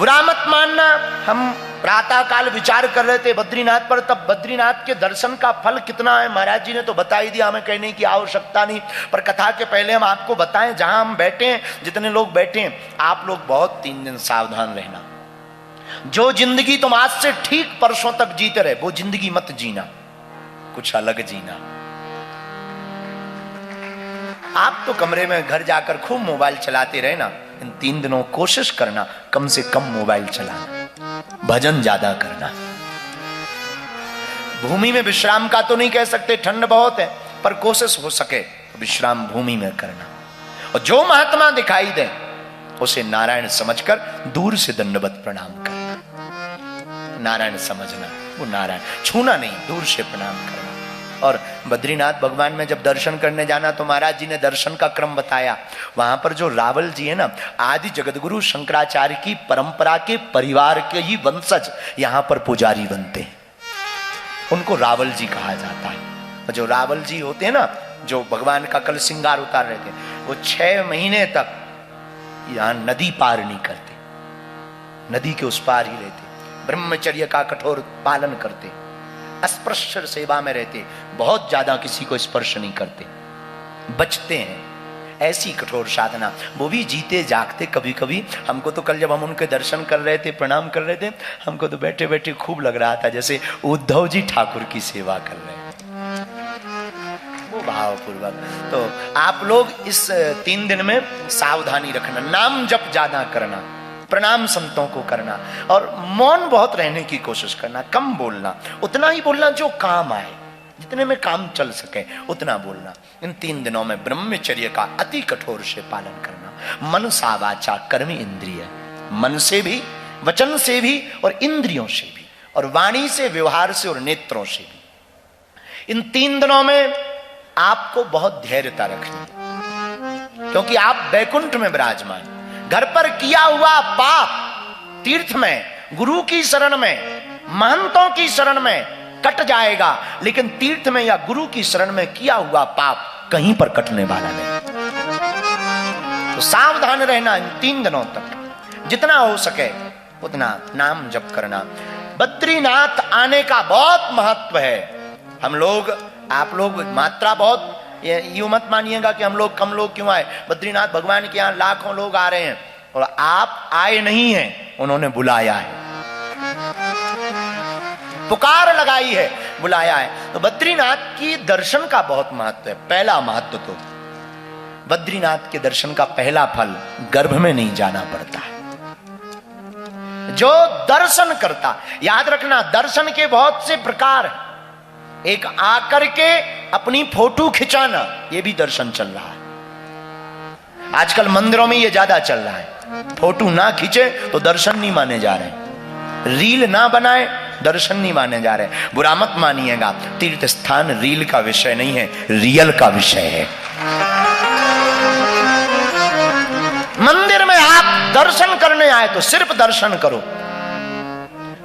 बुरा मत मानना। हम प्रातः काल विचार कर रहे थे बद्रीनाथ पर, तब बद्रीनाथ के दर्शन का फल कितना है महाराज जी ने तो बता ही दिया, हमें कहने की आवश्यकता नहीं। पर कथा के पहले हम आपको बताएं, जहां हम बैठे हैं, जितने लोग बैठे हैं, आप लोग बहुत 3 दिन सावधान रहना। जो जिंदगी तुम आज से ठीक परसों तक जीते रहे, वो जिंदगी मत जीना, कुछ अलग जीना। आप तो कमरे में घर जाकर खूब मोबाइल चलाते रहे ना, इन 3 दिनों कोशिश करना कम से कम मोबाइल चलाना, भजन ज्यादा करना। भूमि में विश्राम का तो नहीं कह सकते, ठंड बहुत है, पर कोशिश हो सके विश्राम भूमि में करना। और जो महात्मा दिखाई दे उसे नारायण समझकर दूर से दंडवत प्रणाम करना। नारायण समझना, वो नारायण छूना नहीं, दूर से प्रणाम करना। और बद्रीनाथ भगवान में जब दर्शन करने जाना तो महाराज जी ने दर्शन का क्रम बताया। वहां पर जो रावल जी है ना, आदि जगतगुरु शंकराचार्य की परंपरा के परिवार के ही वंशज यहां पर पुजारी बनते हैं, उनको रावल जी कहा जाता है। और जो रावल जी होते हैं ना, जो भगवान का कल श्रृंगार उतार रहे थे, वो 6 महीने तक यहां नदी पार नहीं करते, नदी के उस पार ही रहते, ब्रह्मचर्य का कठोर पालन करते, अस्पृश्य सेवा में रहते, बहुत ज्यादा किसी को स्पर्श नहीं करते, बचते हैं। ऐसी कठोर साधना, वो भी जीते जागते। कभी कभी हमको तो कल जब हम उनके दर्शन कर रहे थे, प्रणाम कर रहे थे, हमको तो बैठे बैठे खूब लग रहा था जैसे उद्धव जी ठाकुर की सेवा कर रहे हैं, वो भावपूर्वक। तो आप लोग इस 3 दिन में सावधानी रखना, नाम जप ज्यादा करना, प्रणाम संतों को करना, और मौन बहुत रहने की कोशिश करना, कम बोलना, उतना ही बोलना जो काम आए, जितने में काम चल सके उतना बोलना। इन 3 दिनों में ब्रह्मचर्य का अति कठोर से पालन करना। मन सा वाचा कर्म इंद्रिय, मन से भी, वचन से भी और इंद्रियों से भी, और वाणी से, व्यवहार से और नेत्रों से भी। इन 3 दिनों में आपको बहुत धैर्यता रखनी है, क्योंकि आप वैकुंठ में विराजमान। घर पर किया हुआ पाप तीर्थ में, गुरु की शरण में, महंतों की शरण में कट जाएगा, लेकिन तीर्थ में या गुरु की शरण में किया हुआ पाप कहीं पर कटने वाला नहीं। तो सावधान रहना इन 3 दिनों तक, जितना हो सके उतना नाम जप करना। बद्रीनाथ आने का बहुत महत्व है। हम लोग, आप लोग मात्रा बहुत, यूं मत मानिएगा कि हम लोग कम लोग क्यों आए। बद्रीनाथ भगवान के यहाँ लाखों लोग आ रहे हैं और आप आए नहीं हैं, उन्होंने बुलाया है, पुकार लगाई है, बुलाया है। तो बद्रीनाथ की दर्शन का बहुत महत्व है। पहला महत्व तो बद्रीनाथ के दर्शन का पहला फल, गर्भ में नहीं जाना पड़ता है। जो दर्शन करता, याद रखना दर्शन के बहुत से प्रकार हैं। एक आकर के अपनी फोटो खिंचाना, ये भी दर्शन चल रहा है। आजकल मंदिरों में ये ज्यादा चल रहा है। फोटो ना खींचे तो दर्शन नहीं माने जा रहे, रील ना बनाए दर्शन नहीं माने जा रहे। बुरा मत मानिएगा, तीर्थ स्थान रील का विषय नहीं है, रियल का विषय है। मंदिर में आप दर्शन करने आए तो सिर्फ दर्शन करो।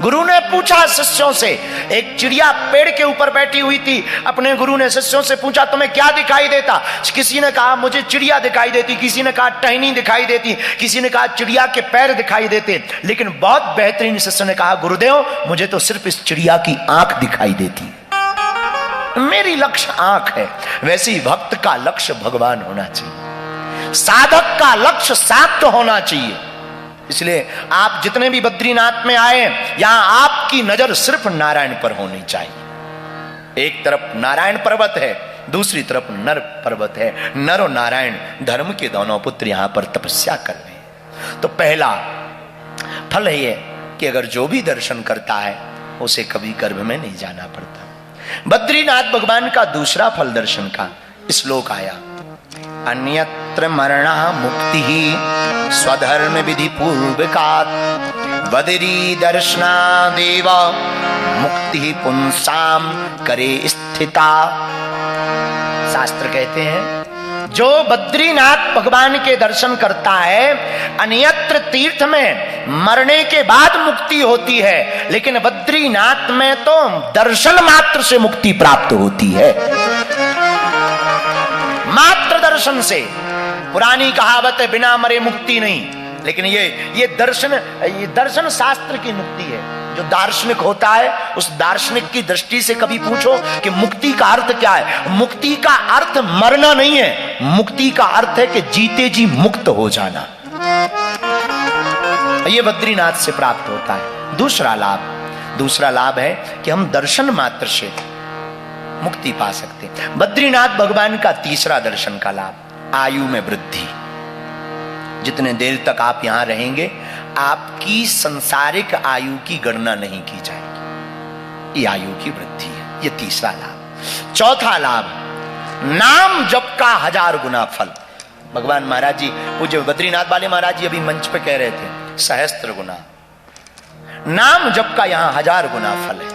गुरु ने पूछा शिष्यों से, एक चिड़िया पेड़ के ऊपर बैठी हुई थी, अपने गुरु ने शिष्यों से पूछा तुम्हें क्या दिखाई देता? किसी ने कहा मुझे चिड़िया दिखाई देती, किसी ने कहा टहनी दिखाई देती, किसी ने कहा चिड़िया के पैर दिखाई देते, लेकिन बहुत बेहतरीन शिष्य ने कहा गुरुदेव मुझे तो सिर्फ इस चिड़िया की आंख दिखाई देती, मेरी लक्ष्य आंख है। वैसे ही भक्त का लक्ष्य भगवान होना चाहिए, साधक का लक्ष्य सात्य होना चाहिए। इसलिए आप जितने भी बद्रीनाथ में आए, यहां आपकी नजर सिर्फ नारायण पर होनी चाहिए। एक तरफ नारायण पर्वत है, दूसरी तरफ नर पर्वत है। नर और नारायण धर्म के दोनों पुत्र यहां पर तपस्या कर रहे हैं। तो पहला फल है कि अगर जो भी दर्शन करता है उसे कभी गर्भ में नहीं जाना पड़ता। बद्रीनाथ भगवान का दूसरा फल दर्शन का श्लोक आया, अन्यत्र मरणा मुक्ति ही स्वधर्म विधि पूर्वकात्, बदरी दर्शना देव मुक्ति पुंसाम करे स्थिता। शास्त्र कहते हैं जो बद्रीनाथ भगवान के दर्शन करता है, अन्यत्र तीर्थ में मरने के बाद मुक्ति होती है, लेकिन बद्रीनाथ में तो दर्शन मात्र से मुक्ति प्राप्त होती है। मात्र दर्शन से। पुरानी कहावत है बिना मरे मुक्ति नहीं, लेकिन ये दर्शन शास्त्र की मुक्ति है। जो दार्शनिक होता है उस दार्शनिक की दृष्टि से कभी पूछो कि मुक्ति का अर्थ क्या है। मुक्ति का अर्थ मरना नहीं है, मुक्ति का अर्थ है कि जीते जी मुक्त हो जाना। ये बद्रीनाथ से प्राप्त होता है। दूसरा लाभ है कि हम दर्शन मात्र से मुक्ति पा सकते हैं। बद्रीनाथ भगवान का तीसरा दर्शन का लाभ, आयु में वृद्धि। जितने देर तक आप यहां रहेंगे आपकी सांसारिक आयु की गणना नहीं की जाएगी, ये आयु की वृद्धि है। ये तीसरा लाभ। चौथा लाभ, नाम जप का 1000 गुना फल। भगवान महाराज जी, पूज्य बद्रीनाथ वाले महाराज जी अभी मंच पे कह रहे थे सहस्त्र गुना, नाम जप का यहां 1000 गुना फल है।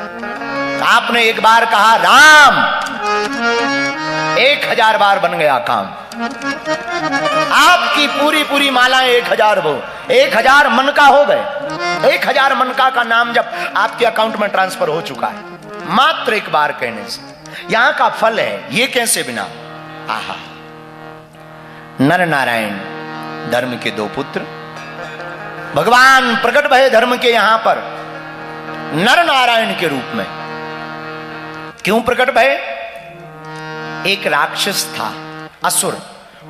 आपने एक बार कहा राम, 1000 बार बन गया काम। आपकी पूरी मालाएं 1000 वो 1000 मन का हो गए। 1000 मन का नाम जब आपके अकाउंट में ट्रांसफर हो चुका है मात्र एक बार कहने से। यहां का फल है ये कैसे बिना। आहा, नर नारायण धर्म के 2 पुत्र, भगवान प्रकट भये धर्म के यहां पर नर नारायण के रूप में। क्यों प्रकट भये? एक राक्षस था, असुर,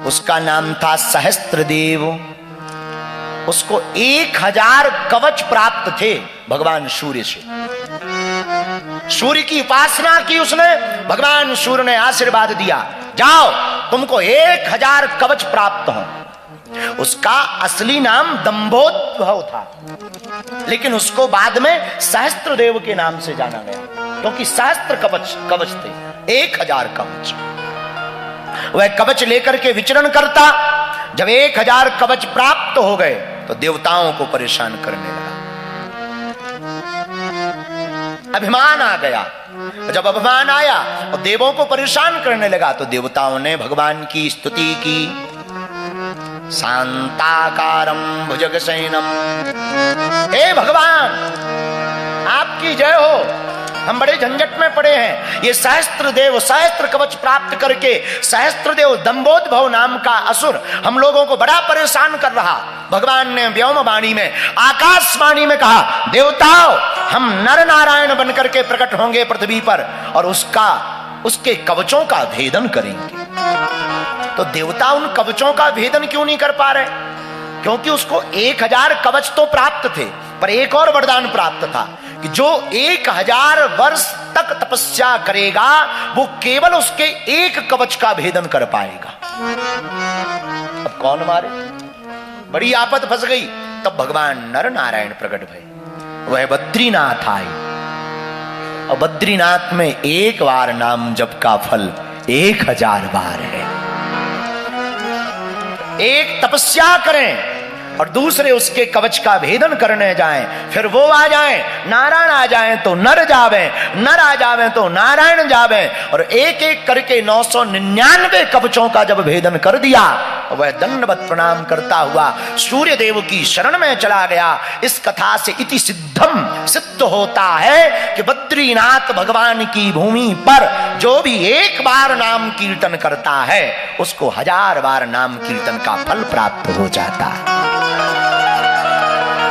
उसका नाम था सहस्त्रदेव। उसको 1000 कवच प्राप्त थे भगवान सूर्य से। सूर्य की उपासना की उसने, भगवान सूर्य ने आशीर्वाद दिया, जाओ तुमको 1000 कवच प्राप्त हो। उसका असली नाम दंभोद्भव था, लेकिन उसको बाद में सहस्त्रदेव के नाम से जाना गया, क्योंकि सहस्त्र कवच थे, 1000 कवच। वह कवच लेकर के विचरण करता। जब 1000 कवच प्राप्त हो गए तो देवताओं को परेशान करने लगा, अभिमान आ गया। जब अभिमान आया और देवों को परेशान करने लगा तो देवताओं ने भगवान की स्तुति की। शांताकारं भुजगशयनं, हे भगवान आपकी जय हो, हम बड़े झंझट में पड़े हैं। ये सहस्त्र कवच प्राप्त करके सहस्त्रदेव दंभोद्भव नाम का असुर हम लोगों को बड़ा परेशान कर रहा। भगवान ने व्योम वाणी में, आकाशवाणी में कहा, देवताओं हम नर नारायण बनकर के प्रकट होंगे पृथ्वी पर और उसके कवचों का भेदन करेंगे। तो देवता उन कवचों का भेदन क्यों नहीं कर पा रहे? क्योंकि उसको 1000 कवच तो प्राप्त थे, पर एक और वरदान प्राप्त था कि जो 1000 वर्ष तक तपस्या करेगा वो केवल उसके एक कवच का भेदन कर पाएगा। अब कौन मारे? बड़ी आफत फंस गई। तब भगवान नर नारायण प्रकट भये, वह बद्रीनाथ आए। और बद्रीनाथ में एक बार नाम जप का फल 1000 बार है। एक तपस्या करें और दूसरे उसके कवच का भेदन करने जाएं, फिर वो आ जाएं, नारायण आ जाएं तो नर जावे, नर आ जावे तो नारायण जावे, और एक एक करके 999 कवचों का जब भेदन कर दिया, वह दंडवत प्रणाम करता हुआ सूर्य देव की शरण में चला गया। इस कथा से इति सिद्ध होता है कि बद्रीनाथ भगवान की भूमि पर जो भी एक बार नाम कीर्तन करता है उसको 1000 बार नाम कीर्तन का फल प्राप्त हो जाता है।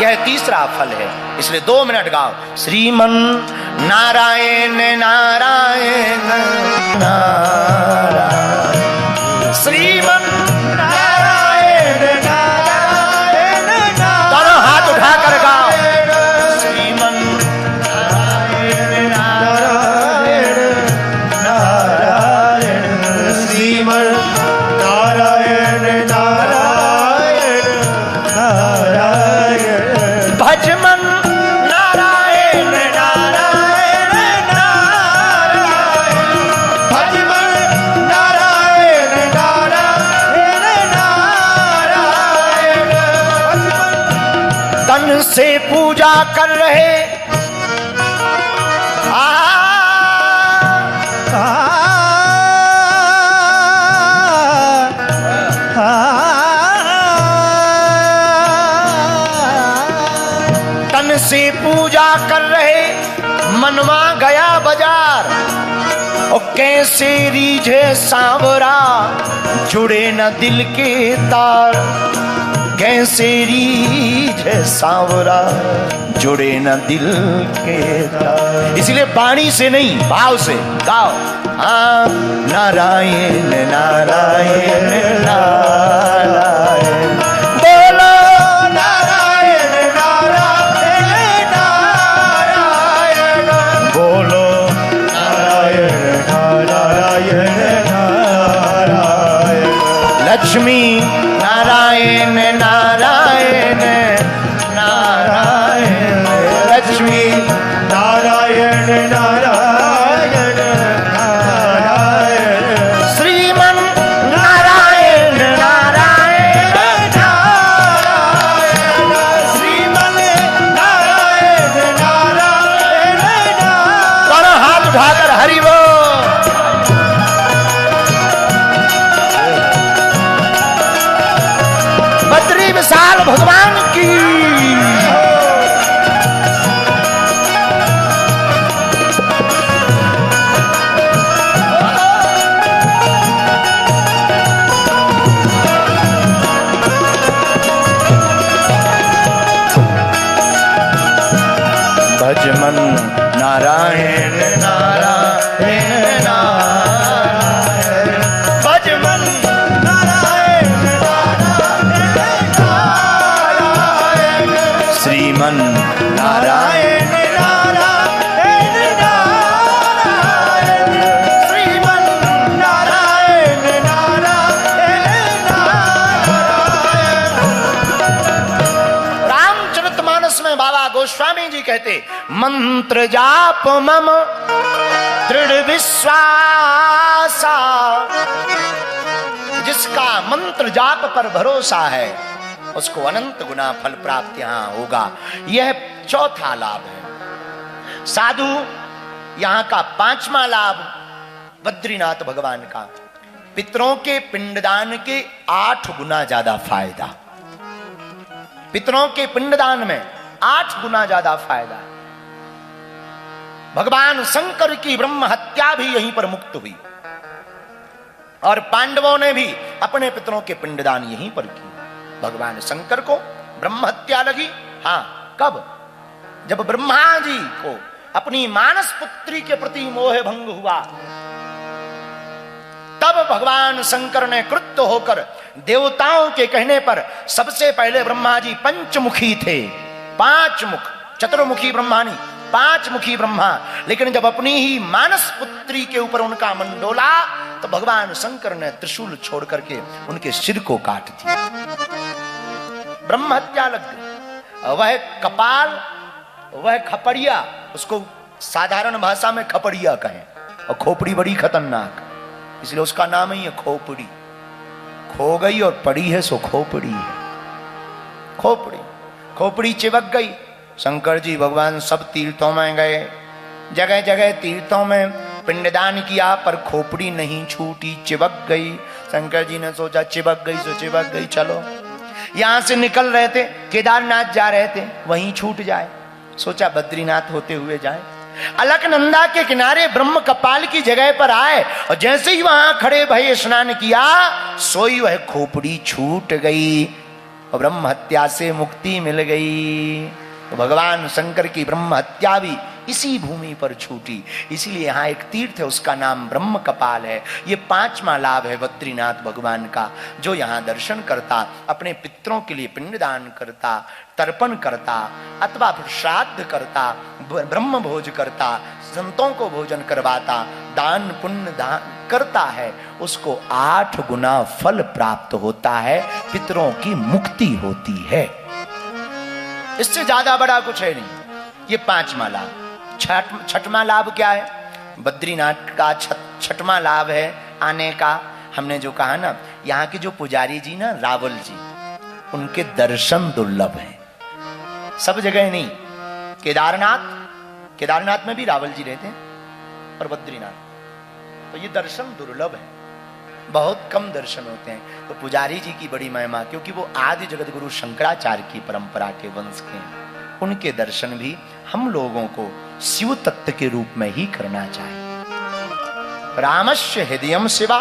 यह तीसरा फल है, इसलिए 2 मिनट गाओ। श्रीमन नारायण नारायण नारायण, श्रीमन नारायण नारायण, दोनों हाथ उठाकर गाओ। श्रीमन नारायण नारायण नारायण, श्रीमन नारायण नारायण नारायण, भजमन नारायण नारायण नारायण, भजमन नारायण नारायण नारायण, तन से पूजा कर रहे से पूजा कर रहे, मनवा गया बाजार, और कैसे रीझे सांवरा जुड़े न दिल के तार। कैसे रीझ है सांवरा, जुड़े न दिल के तार। इसीलिए वाणी से नहीं, भाव से गाओ। हाँ, नारायण नारायण नारायण, बोलो नारायण नारायण नारायण, बोलो नारायण नारायण नारायण। लक्ष्मी नारायण नारायण नारायण, लक्ष्मी नारायण नारायण नारायण, श्रीमन नारायण नारायण नारायण, श्रीमन नारायण नारायण नारायण। दोनों हाथ उठाकर हरि बोल। बद्री विशाल भगवान की। भजमन नारायण नारायण नारायण, भजमन नारायण नारायण नारायण, श्रीमन नारायण नारायण नारायण, श्रीमन नारायण नारायण नारायण। रामचरितमानस में बाबा गोस्वामी जी कहते, मंत्र जाप मम दृढ़ विश्वासा, जिसका मंत्र जाप पर भरोसा है उसको अनंत गुना फल प्राप्त यहां होगा। यह चौथा लाभ है। साधु यहां का पांचवा लाभ बद्रीनाथ भगवान का, पितरों के पिंडदान के 8 गुना ज्यादा फायदा। पितरों के पिंडदान में 8 गुना ज्यादा फायदा। भगवान शंकर की ब्रह्म हत्या भी यहीं पर मुक्त हुई और पांडवों ने भी अपने पितरों के पिंडदान यहीं पर किए। भगवान शंकर को ब्रह्म हत्या लगी, हां, कब? जब ब्रह्मा जी को अपनी मानस पुत्री के प्रति मोह भंग हुआ, तब भगवान शंकर ने क्रुद्ध होकर देवताओं के कहने पर, सबसे पहले ब्रह्मा जी पंचमुखी थे, 5 मुख, चतुर्मुखी ब्रह्मा नहीं, 5 मुखी ब्रह्मा, लेकिन जब अपनी ही मानस पुत्री के ऊपर उनका मन डोला तो भगवान शंकर ने त्रिशूल छोड़ करके उनके सिर को काट दिया। ब्रह्म हत्या लग गई। वह कपाल, वह खपड़िया, उसको साधारण भाषा में खपड़िया कहें, और खोपड़ी बड़ी खतरनाक, इसलिए उसका नाम ही है खोपड़ी। खो गई और पड़ी है सो खोपड़ी है। खोपड़ी खोपड़ी चिपक गई। शंकर जी भगवान सब तीर्थों में गए, जगह जगह तीर्थों में पिंडदान किया, पर खोपड़ी नहीं छूटी, चिपक गई। शंकर जी ने सोचा चिपक गई सो चिपक गई, चलो। यहां से निकल रहे थे, केदारनाथ जा रहे थे, वहीं छूट जाए, सोचा बद्रीनाथ होते हुए जाए। अलकनंदा के किनारे ब्रह्म कपाल की जगह पर आए और जैसे ही वहां खड़े भये स्नान किया, सोई वह खोपड़ी छूट गई और ब्रह्म हत्या से मुक्ति मिल गई। तो भगवान शंकर की ब्रह्म हत्या भी इसी भूमि पर छूटी। इसीलिए यहाँ एक तीर्थ है, उसका नाम ब्रह्म कपाल है। ये 5वां लाभ है बद्रीनाथ भगवान का। जो यहाँ दर्शन करता, अपने पितरों के लिए पिंडदान करता, तर्पण करता, अथवा फिर श्राद्ध करता, ब्रह्म भोज करता, संतों को भोजन करवाता, दान पुण्य दान करता है, उसको 8 गुना फल प्राप्त होता है, पितरों की मुक्ति होती है। इससे ज्यादा बड़ा कुछ है नहीं। ये 5वां लाभ। छठवां लाभ क्या है? बद्रीनाथ का छठवां लाभ है आने का। हमने जो कहा ना, यहाँ के जो पुजारी जी ना, रावल जी, उनके दर्शन दुर्लभ हैं। सब जगह नहीं। केदारनाथ में भी रावल जी रहते हैं, और बद्रीनाथ, तो ये दर्शन दुर्लभ है, बहुत कम दर्शन होते हैं। तो पुजारी जी की बड़ी महिमा, क्योंकि वो आदि जगत गुरु शंकराचार्य की परंपरा के वंश के हैं। उनके दर्शन भी हम लोगों को शिव तत्व के रूप में ही करना चाहिए। रामस्य हृदयम शिवा,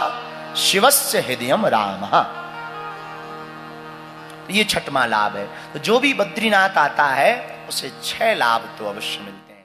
शिवस्य हृदयम राम। ये छठवां लाभ है। तो जो भी बद्रीनाथ आता है उसे 6 लाभ तो अवश्य मिलते हैं।